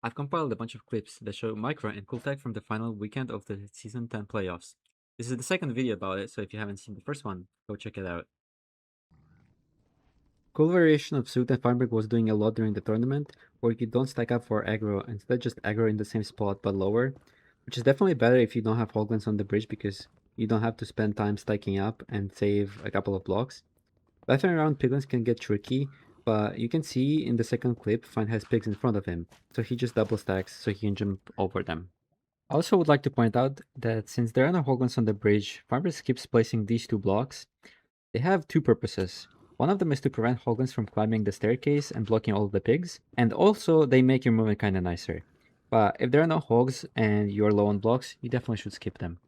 I've compiled a bunch of clips that show Micro and Cooltech from the final weekend of the Season 10 playoffs. This is the second video about it, so if you haven't seen the first one, go check it out. Cool variation of Suit and Feinberg was doing a lot during the tournament, where you don't stack up for aggro, instead just aggro in the same spot but lower, which is definitely better if you don't have Hoglins on the bridge because you don't have to spend time stacking up and save a couple of blocks. Buffing around piglins can get tricky, but you can see in the second clip, Fine has pigs in front of him, so he just double stacks so he can jump over them. I also would like to point out that since there are no Hoglins on the bridge, Farmers keeps placing these two blocks. They have two purposes. One of them is to prevent Hoglins from climbing the staircase and blocking all of the pigs, and also they make your movement kinda nicer. But if there are no hogs and you're low on blocks, you definitely should skip them.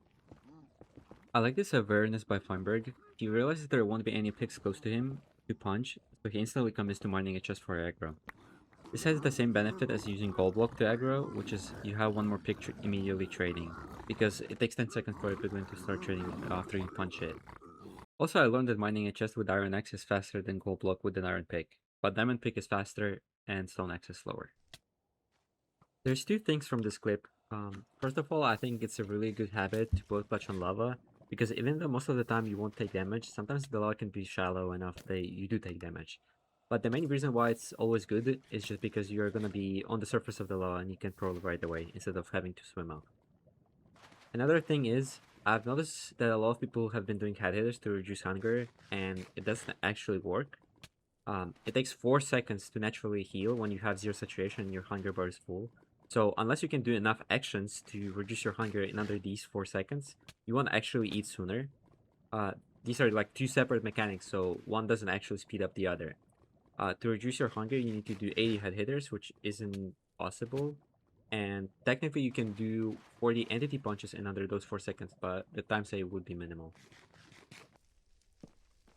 I like this awareness by Feinberg. He realizes there won't be any pigs close to him to punch, so he instantly commits to mining a chest for aggro. This has the same benefit as using gold block to aggro, which is you have one more pick immediately trading, because it takes 10 seconds for a piglin to start trading after you punch it. Also, I learned that mining a chest with iron axe is faster than gold block with an iron pick, but diamond pick is faster and stone axe is slower. There's two things from this clip. First of all, I think it's a really good habit to both clutch on lava, because even though most of the time you won't take damage, sometimes the lava can be shallow enough that you do take damage. But the main reason why it's always good is just because you're gonna be on the surface of the lava and you can crawl right away instead of having to swim out. Another thing is, I've noticed that a lot of people have been doing head hitters to reduce hunger, and it doesn't actually work. It takes 4 seconds to naturally heal when you have 0 saturation and your hunger bar is full. So unless you can do enough actions to reduce your hunger in under these 4 seconds, you won't actually eat sooner. These are like two separate mechanics, so one doesn't actually speed up the other. To reduce your hunger, you need to do 80 head hitters, which isn't possible. And technically, you can do 40 entity punches in under those 4 seconds, but the time save would be minimal.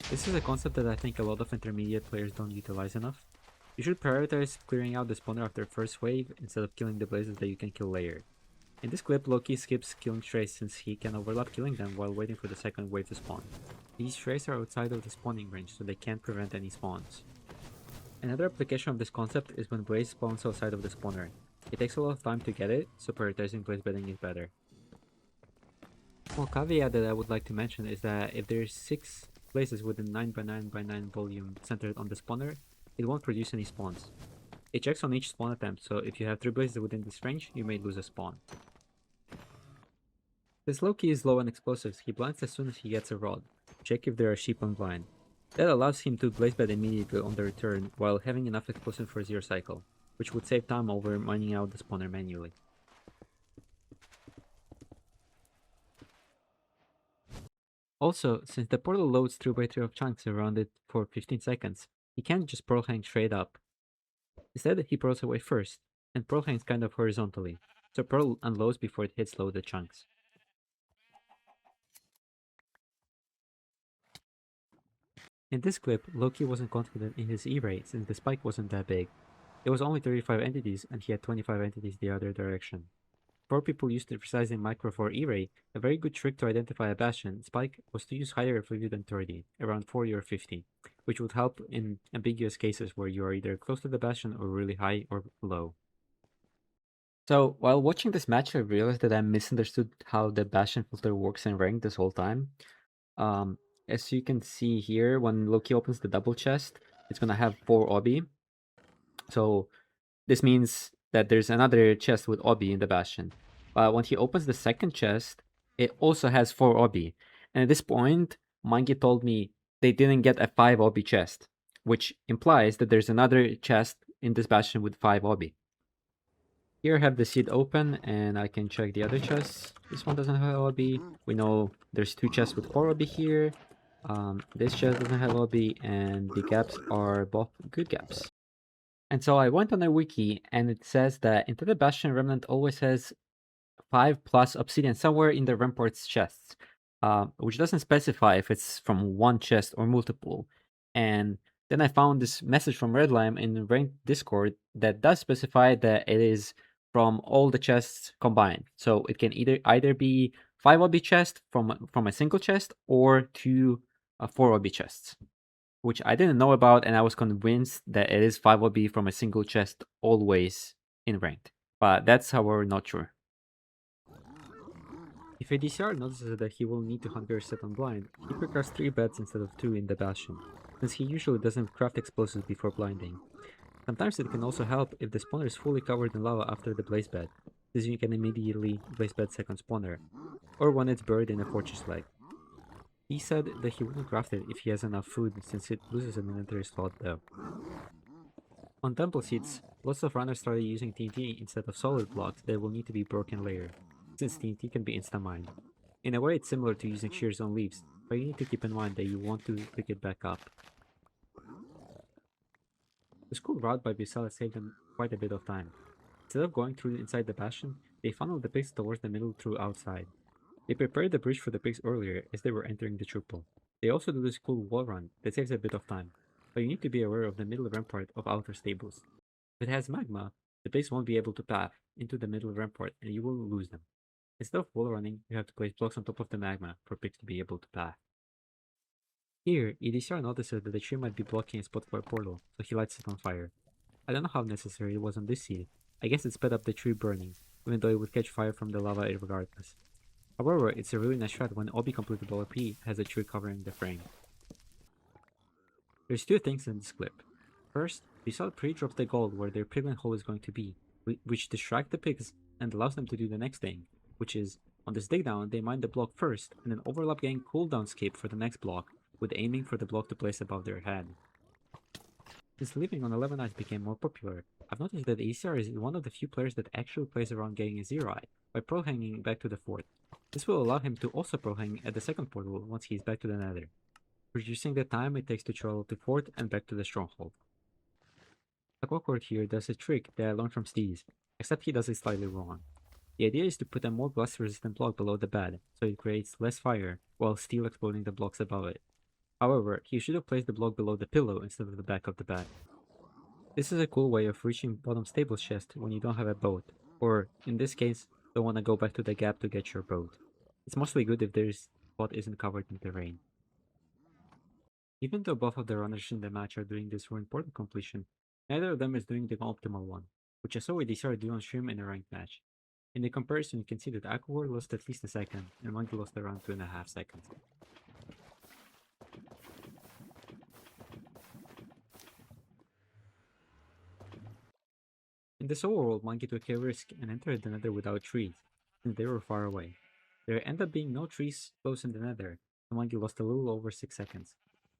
This is a concept that I think a lot of intermediate players don't utilize enough. You should prioritize clearing out the spawner after first wave instead of killing the blazes that you can kill later. In this clip, Loki skips killing strays since he can overlap killing them while waiting for the second wave to spawn. These strays are outside of the spawning range, so they can't prevent any spawns. Another application of this concept is when Blaze spawns outside of the spawner. It takes a lot of time to get it, so prioritizing Blaze bedding is better. Small caveat that I would like to mention is that if there's 6 Blazes with a 9x9x9 volume centered on the spawner, it won't produce any spawns. It checks on each spawn attempt, so if you have 3 Blazes within this range, you may lose a spawn. Since Loki is low on explosives, he blinds as soon as he gets a rod. Check if there are sheep on blind. That allows him to blaze bed immediately on the return while having enough explosive for 0 cycle, which would save time over mining out the spawner manually. Also, since the portal loads 3x3 of chunks around it for 15 seconds, he can't just pearl hang straight up. Instead, he pearls away first, and pearl hangs kind of horizontally, so pearl unloads before it hits loaded chunks. In this clip, Loki wasn't confident in his E-rate since the spike wasn't that big. It was only 35 entities and he had 25 entities the other direction. Before people used the resizing micro for E-ray, a very good trick to identify a bastion spike was to use higher FOV than 30, around 40 or 50, which would help in ambiguous cases where you are either close to the bastion or really high or low. So, while watching this match, I realized that I misunderstood how the bastion filter works in rank this whole time. Um, as you can see here, when Loki opens the double chest, it's gonna have 4 Obi. So this means that there's another chest with Obi in the Bastion. But when he opens the second chest, it also has 4 Obi. And at this point, Mangi told me they didn't get a 5 Obi chest, which implies that there's another chest in this Bastion with 5 Obi. Here I have the seed open and I can check the other chests. This one doesn't have Obi. We know there's 2 chests with 4 Obi here. This chest doesn't have Obi and the gaps are both good gaps. And so I went on a wiki and it says that into the Bastion Remnant always has 5 plus obsidian somewhere in the Rampart's chests, which doesn't specify if it's from one chest or multiple. And then I found this message from Redlime in Ranked Discord that does specify that it is from all the chests combined. So it can either be 5 OB chests from a single chest or 2 4 OB chests, which I didn't know about, and I was convinced that it is 5 OB from a single chest always in ranked. but that's however not sure. If a DCR notices that he will need to hunt set on blind, he prefers 3 beds instead of 2 in the Bastion, since he usually doesn't craft explosives before blinding. Sometimes it can also help if the spawner is fully covered in lava after the blaze bed, since you can immediately blaze bed second spawner, or when it's buried in a fortress leg. He said that he wouldn't craft it if he has enough food, since it loses an inventory slot though. On temple seats, lots of runners started using TNT instead of solid blocks that will need to be broken later, since TNT can be insta-mined. In a way, it's similar to using shears on leaves, but you need to keep in mind that you want to pick it back up. The school route by Bisala saved them quite a bit of time. Instead of going through inside the bastion, they funneled the pigs towards the middle through outside. They prepared the bridge for the pigs earlier as they were entering the troople. They also do this cool wall run that saves a bit of time, but you need to be aware of the middle rampart of outer stables. If it has magma, the pigs won't be able to path into the middle rampart and you will lose them. Instead of wall running, you have to place blocks on top of the magma for pigs to be able to path. Here, EDCR notices that the tree might be blocking a spot for a portal, so he lights it on fire. I don't know how necessary it was on this seed. I guess it sped up the tree burning, even though it would catch fire from the lava regardless. However, it's a really nice shot when Obi completed LP has a tree covering the frame. There's 2 things in this clip. First, Bisal pre-drops the gold where their piglin hole is going to be, which distract the pigs and allows them to do the next thing, which is, on this dig down, they mine the block first and then overlap getting cooldown skip for the next block, with aiming for the block to place above their head. Since living on 11 eyes became more popular, I've noticed that ACR is one of the few players that actually plays around getting a 0 eye, by pro-hanging back to the 4th. This will allow him to also pro-hang at the 2nd portal once he is back to the nether, reducing the time it takes to travel to 4th and back to the stronghold. Aquacord here does a trick that I learned from Steez, except he does it slightly wrong. The idea is to put a more blast resistant block below the bed, so it creates less fire, while still exploding the blocks above it. However, he should have placed the block below the pillow instead of the back of the bed. This is a cool way of reaching bottom stable chest when you don't have a boat, or, in this case, don't want to go back to the gap to get your boat. It's mostly good if their spot isn't covered in terrain. Even though both of the runners in the match are doing this for important completion, neither of them is doing the optimal one, which I saw ADCR do on stream in a ranked match. In the comparison, you can see that Aquacord lost at least a second, and Monkey lost around 2.5 seconds. In this overworld, Monkey took a risk and entered the nether without trees, since they were far away. There ended up being no trees close in the nether, so Monkey lost a little over 6 seconds.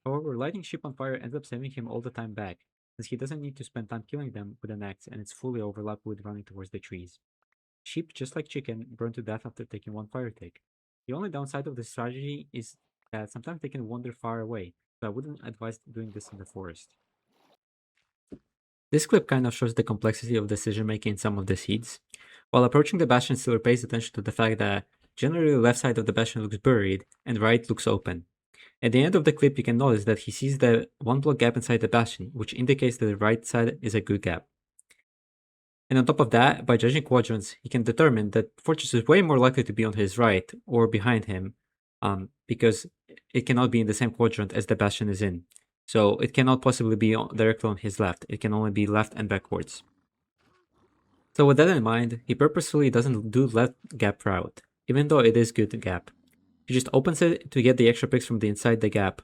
However, lighting sheep on fire ends up saving him all the time back, since he doesn't need to spend time killing them with an axe and it's fully overlapped with running towards the trees. Sheep, just like chicken, burn to death after taking one fire tick. The only downside of this strategy is that sometimes they can wander far away, so I wouldn't advise doing this in the forest. This clip kind of shows the complexity of decision making in some of the seeds. While approaching the bastion, Stealer pays attention to the fact that generally the left side of the bastion looks buried and right looks open. At the end of the clip, you can notice that he sees the 1 block gap inside the bastion, which indicates that the right side is a good gap. And on top of that, by judging quadrants, he can determine that Fortress is way more likely to be on his right or behind him, because it cannot be in the same quadrant as the bastion is in. So it cannot possibly be directly on his left, it can only be left and backwards. So with that in mind, he purposefully doesn't do left gap route, even though it is good gap. He just opens it to get the extra picks from the inside the gap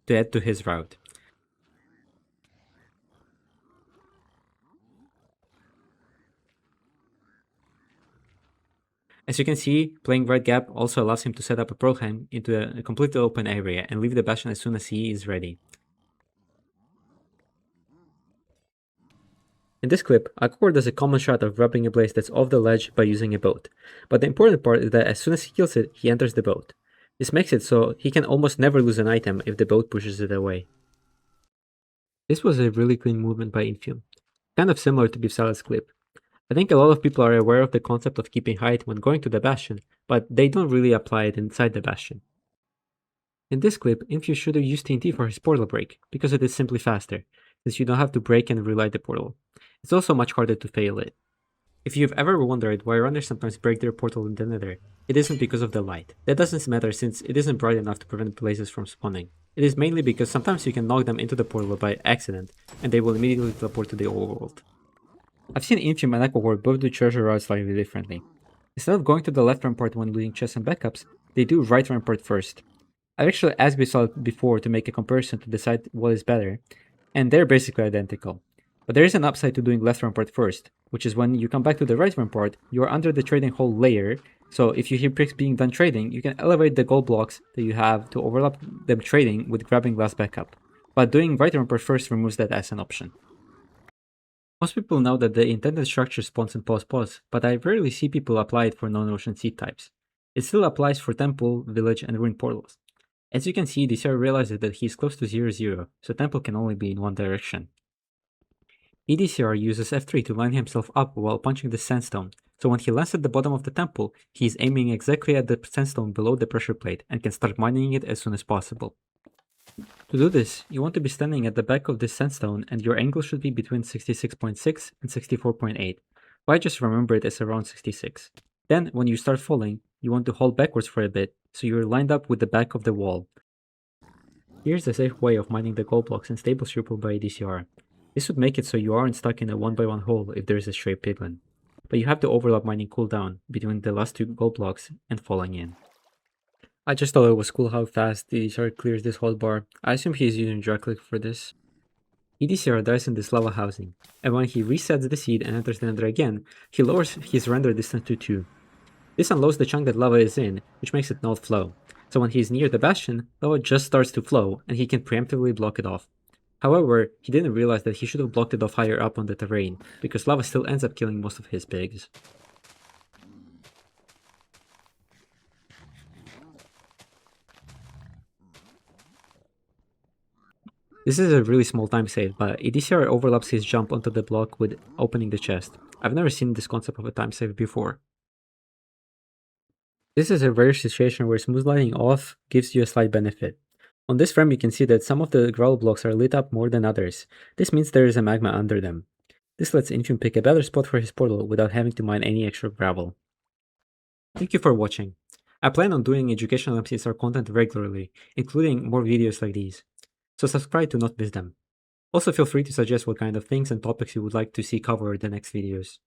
to add to his route. As you can see, playing right gap also allows him to set up a pro-hang into a completely open area and leave the bastion as soon as he is ready. In this clip, Akor does a common shot of grabbing a blaze that's off the ledge by using a boat, but the important part is that as soon as he kills it, he enters the boat. This makes it so he can almost never lose an item if the boat pushes it away. This was a really clean movement by Infium, kind of similar to Bifsala's clip. I think a lot of people are aware of the concept of keeping height when going to the bastion, but they don't really apply it inside the bastion. In this clip, Infium should have used TNT for his portal break, because it is simply faster, since you don't have to break and relight the portal. It's also much harder to fail it. If you've ever wondered why runners sometimes break their portal in the nether, it isn't because of the light. That doesn't matter since it isn't bright enough to prevent blazes from spawning. It is mainly because sometimes you can knock them into the portal by accident, and they will immediately teleport to the overworld. I've seen Infium and Aqua World both do treasure routes slightly differently. Instead of going to the left rampart when looting chests and backups, they do right rampart first. I've actually asked Bisol before to make a comparison to decide what is better, and they're basically identical. But there is an upside to doing left rampart first, which is when you come back to the right rampart, you are under the trading hall layer, so if you hear bricks being done trading, you can elevate the gold blocks that you have to overlap them trading with grabbing last backup. But doing right rampart first removes that as an option. Most people know that the intended structure spawns in pause, but I rarely see people apply it for non-ocean seed types. It still applies for temple, village, and ruin portals. As you can see, DCR realizes that he is close to 0-0, so temple can only be in one direction. EDCR uses F3 to line himself up while punching the sandstone, so when he lands at the bottom of the temple, he is aiming exactly at the sandstone below the pressure plate and can start mining it as soon as possible. To do this, you want to be standing at the back of this sandstone and your angle should be between 66.6 and 64.8, but I just remember it as around 66. Then, when you start falling, you want to hold backwards for a bit, so you're lined up with the back of the wall. Here's a safe way of mining the gold blocks and stable triple by DCR. This would make it so you aren't stuck in a 1x1 hole if there is a straight piglin. But you have to overlap mining cooldown between the last two gold blocks and falling in. I just thought it was cool how fast DCR clears this hold bar. I assume he's using drag click for this. EDCR dies in this lava housing, and when he resets the seed and enters the ender again, he lowers his render distance to 2. This unloads the chunk that lava is in, which makes it not flow. So when he's near the bastion, lava just starts to flow, and he can preemptively block it off. However, he didn't realize that he should have blocked it off higher up on the terrain, because lava still ends up killing most of his pigs. This is a really small time save, but EDCR overlaps his jump onto the block with opening the chest. I've never seen this concept of a time save before. This is a rare situation where smooth lighting off gives you a slight benefit. On this frame you can see that some of the gravel blocks are lit up more than others. This means there is a magma under them. This lets Infium pick a better spot for his portal without having to mine any extra gravel. Thank you for watching. I plan on doing educational MCSR content regularly, including more videos like these, so subscribe to not miss them. Also feel free to suggest what kind of things and topics you would like to see covered in the next videos.